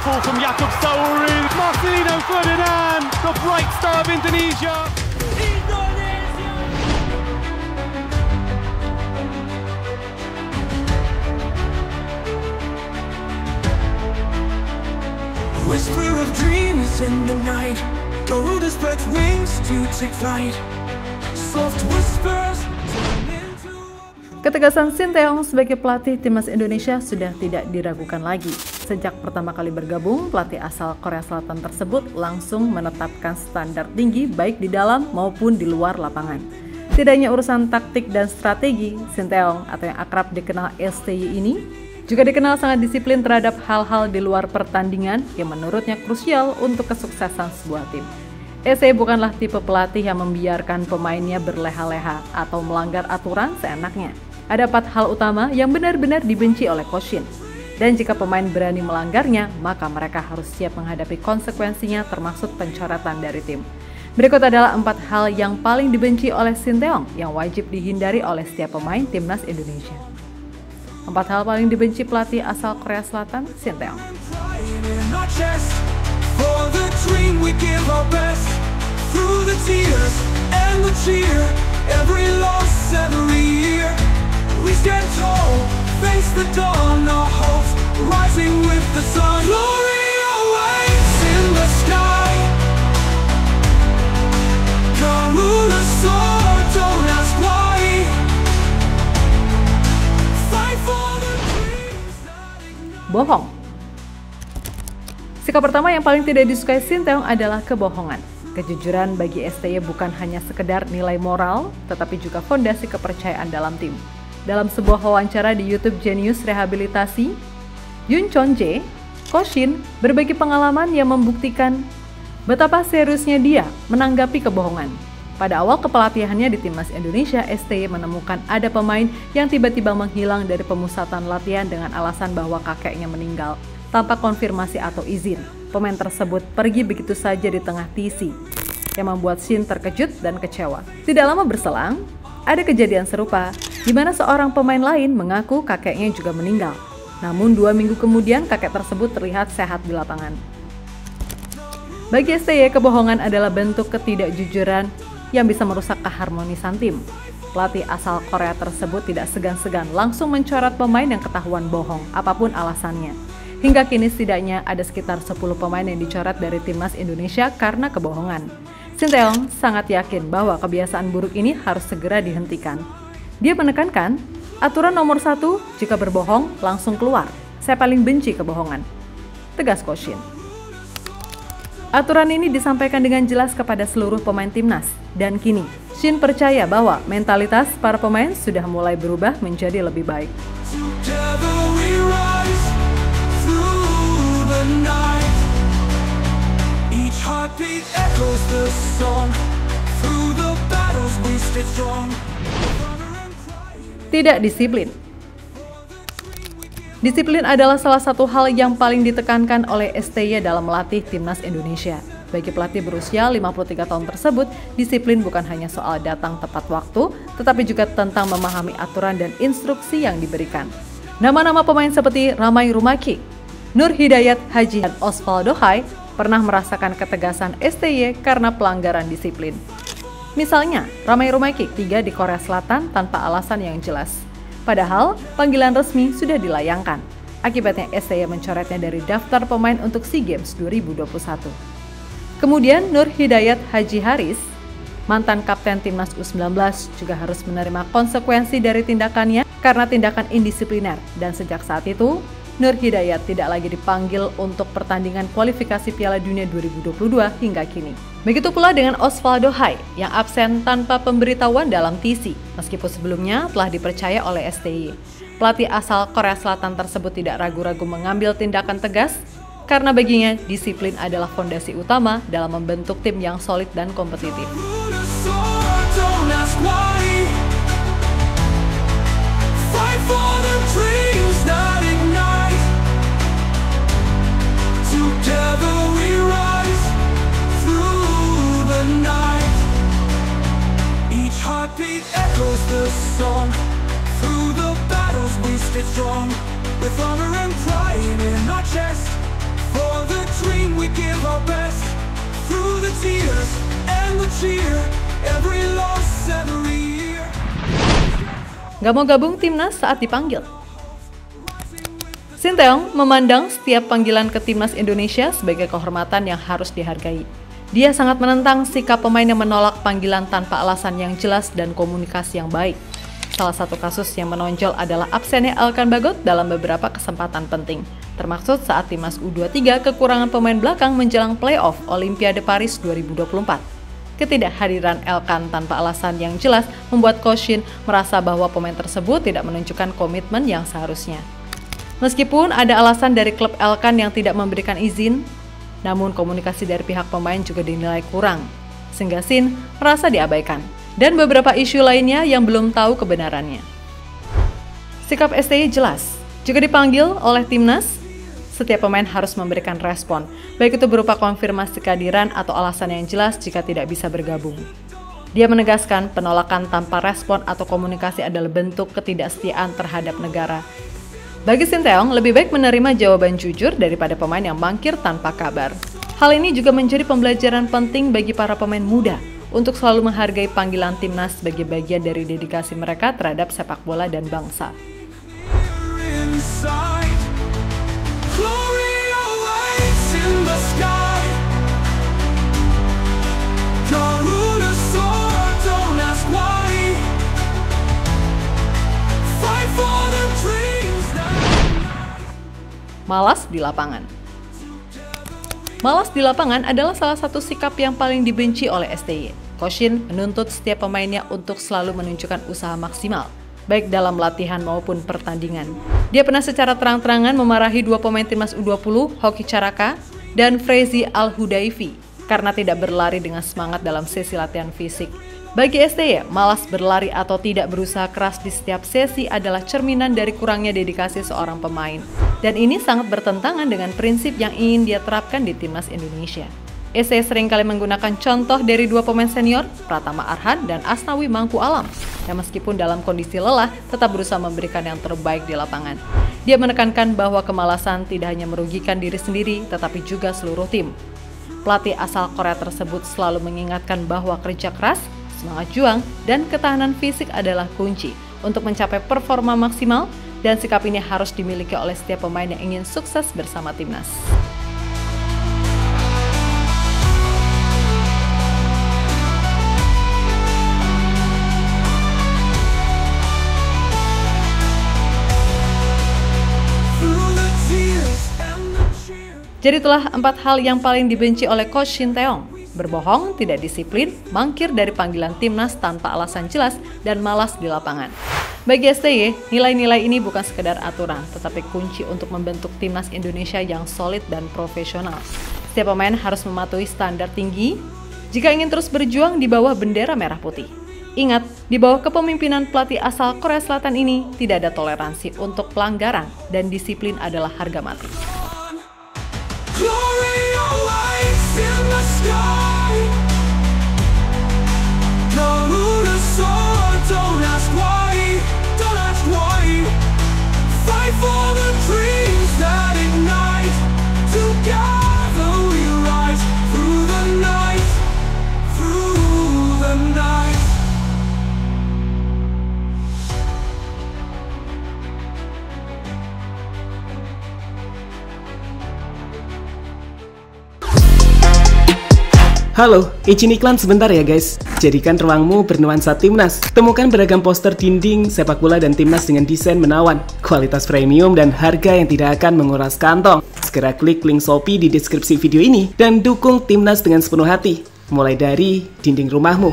ball from Jakub Sauri. Marcelino Ferdinand, the bright star of Indonesia. Whisper of dreams in the night. Garuda spreads wings to take flight. Soft whispers turn into... Ketegasan Sinteyong sebagai pelatih timnas Indonesia sudah tidak diragukan lagi. Sejak pertama kali bergabung, pelatih asal Korea Selatan tersebut langsung menetapkan standar tinggi baik di dalam maupun di luar lapangan. Tidak hanya urusan taktik dan strategi, Sinteyong atau yang akrab dikenal STY ini juga dikenal sangat disiplin terhadap hal-hal di luar pertandingan yang menurutnya krusial untuk kesuksesan sebuah tim. STY bukanlah tipe pelatih yang membiarkan pemainnya berleha-leha atau melanggar aturan seenaknya. Ada 4 hal utama yang benar-benar dibenci oleh Coach Shin. Dan jika pemain berani melanggarnya, maka mereka harus siap menghadapi konsekuensinya termasuk pencoretan dari tim. Berikut adalah 4 hal yang paling dibenci oleh Sinteyong yang wajib dihindari oleh setiap pemain timnas Indonesia. 4 hal paling dibenci pelatih asal Korea Selatan, Sinteyong. Bohong. Sikap pertama yang paling tidak disukai Sinteyong adalah kebohongan. Kejujuran bagi STY bukan hanya sekedar nilai moral, tetapi juga fondasi kepercayaan dalam tim. Dalam sebuah wawancara di YouTube Genius Rehabilitasi, Yoon Chon-jae, Coach Shin berbagi pengalaman yang membuktikan betapa seriusnya dia menanggapi kebohongan. Pada awal kepelatihannya di timnas Indonesia, STY menemukan ada pemain yang tiba-tiba menghilang dari pemusatan latihan dengan alasan bahwa kakeknya meninggal tanpa konfirmasi atau izin. Pemain tersebut pergi begitu saja di tengah TC yang membuat Shin terkejut dan kecewa. Tidak lama berselang, ada kejadian serupa di mana seorang pemain lain mengaku kakeknya juga meninggal. Namun 2 minggu kemudian kakek tersebut terlihat sehat di lapangan. Bagi STY, kebohongan adalah bentuk ketidakjujuran yang bisa merusak keharmonisan tim. Pelatih asal Korea tersebut tidak segan-segan langsung mencoret pemain yang ketahuan bohong, apapun alasannya. Hingga kini setidaknya ada sekitar 10 pemain yang dicoret dari timnas Indonesia karena kebohongan. Sinteyong sangat yakin bahwa kebiasaan buruk ini harus segera dihentikan. Dia menekankan, aturan nomor 1, jika berbohong langsung keluar. Saya paling benci kebohongan, tegas Coach Shin. Aturan ini disampaikan dengan jelas kepada seluruh pemain timnas. Dan kini, Shin percaya bahwa mentalitas para pemain sudah mulai berubah menjadi lebih baik. Tidak disiplin. Disiplin adalah salah satu hal yang paling ditekankan oleh STY dalam melatih timnas Indonesia. Bagi pelatih berusia 53 tahun tersebut, disiplin bukan hanya soal datang tepat waktu, tetapi juga tentang memahami aturan dan instruksi yang diberikan. Nama-nama pemain seperti Ramai Rumaki, Nur Hidayat Haji, dan Osvaldo Hai pernah merasakan ketegasan STY karena pelanggaran disiplin. Misalnya, Ramai Rumaki 3 di Korea Selatan tanpa alasan yang jelas. Padahal, panggilan resmi sudah dilayangkan. Akibatnya STY mencoretnya dari daftar pemain untuk SEA Games 2021. Kemudian Nur Hidayat Haji Haris, mantan kapten timnas U19, juga harus menerima konsekuensi dari tindakannya karena tindakan indisipliner. Dan sejak saat itu, Nur Hidayat tidak lagi dipanggil untuk pertandingan kualifikasi Piala Dunia 2022 hingga kini. Begitu pula dengan Osvaldo Hai yang absen tanpa pemberitahuan dalam TC, meskipun sebelumnya telah dipercaya oleh STY. Pelatih asal Korea Selatan tersebut tidak ragu-ragu mengambil tindakan tegas karena baginya disiplin adalah fondasi utama dalam membentuk tim yang solid dan kompetitif. For the dream we give our best. Through the tears and the cheer, every loss, every year. Gak mau gabung timnas saat dipanggil. Sinteyong memandang setiap panggilan ke timnas Indonesia sebagai kehormatan yang harus dihargai. Dia sangat menentang sikap pemain yang menolak panggilan tanpa alasan yang jelas dan komunikasi yang baik. Salah satu kasus yang menonjol adalah absennya Elkan Bagot dalam beberapa kesempatan penting, termaksud saat timnas U23 kekurangan pemain belakang menjelang playoff Olimpiade Paris 2024. Ketidakhadiran Elkan tanpa alasan yang jelas membuat Coach Shin merasa bahwa pemain tersebut tidak menunjukkan komitmen yang seharusnya. Meskipun ada alasan dari klub Elkan yang tidak memberikan izin, namun komunikasi dari pihak pemain juga dinilai kurang, sehingga Shin merasa diabaikan. Dan beberapa isu lainnya yang belum tahu kebenarannya. Sikap STY jelas, jika dipanggil oleh timnas, setiap pemain harus memberikan respon, baik itu berupa konfirmasi kehadiran atau alasan yang jelas jika tidak bisa bergabung. Dia menegaskan penolakan tanpa respon atau komunikasi adalah bentuk ketidaksetiaan terhadap negara. Bagi Sinteyong, lebih baik menerima jawaban jujur daripada pemain yang mangkir tanpa kabar. Hal ini juga menjadi pembelajaran penting bagi para pemain muda untuk selalu menghargai panggilan timnas sebagai bagian dari dedikasi mereka terhadap sepak bola dan bangsa. Malas di lapangan. Malas di lapangan adalah salah satu sikap yang paling dibenci oleh STY. Coach Shin menuntut setiap pemainnya untuk selalu menunjukkan usaha maksimal, baik dalam latihan maupun pertandingan. Dia pernah secara terang-terangan memarahi dua pemain timnas U20, Hoki Caraka dan Frezi Al-Hudaifi, karena tidak berlari dengan semangat dalam sesi latihan fisik. Bagi STY, malas berlari atau tidak berusaha keras di setiap sesi adalah cerminan dari kurangnya dedikasi seorang pemain. Dan ini sangat bertentangan dengan prinsip yang ingin dia terapkan di timnas Indonesia. STY seringkali menggunakan contoh dari dua pemain senior, Pratama Arhan dan Asnawi Mangku Alam, yang meskipun dalam kondisi lelah, tetap berusaha memberikan yang terbaik di lapangan. Dia menekankan bahwa kemalasan tidak hanya merugikan diri sendiri, tetapi juga seluruh tim. Pelatih asal Korea tersebut selalu mengingatkan bahwa kerja keras, semangat juang, dan ketahanan fisik adalah kunci untuk mencapai performa maksimal, dan sikap ini harus dimiliki oleh setiap pemain yang ingin sukses bersama timnas. Jadi itulah 4 hal yang paling dibenci oleh Coach Sinteyong. Berbohong, tidak disiplin, mangkir dari panggilan timnas tanpa alasan jelas, dan malas di lapangan. Bagi STY, nilai-nilai ini bukan sekedar aturan, tetapi kunci untuk membentuk timnas Indonesia yang solid dan profesional. Setiap pemain harus mematuhi standar tinggi jika ingin terus berjuang di bawah bendera merah putih. Ingat, di bawah kepemimpinan pelatih asal Korea Selatan ini, tidak ada toleransi untuk pelanggaran, dan disiplin adalah harga mati. Halo, izin iklan sebentar ya guys. Jadikan ruangmu bernuansa timnas. Temukan beragam poster dinding, sepak bola dan timnas dengan desain menawan, kualitas premium dan harga yang tidak akan menguras kantong. Segera klik link Shopee di deskripsi video ini dan dukung timnas dengan sepenuh hati. Mulai dari dinding rumahmu.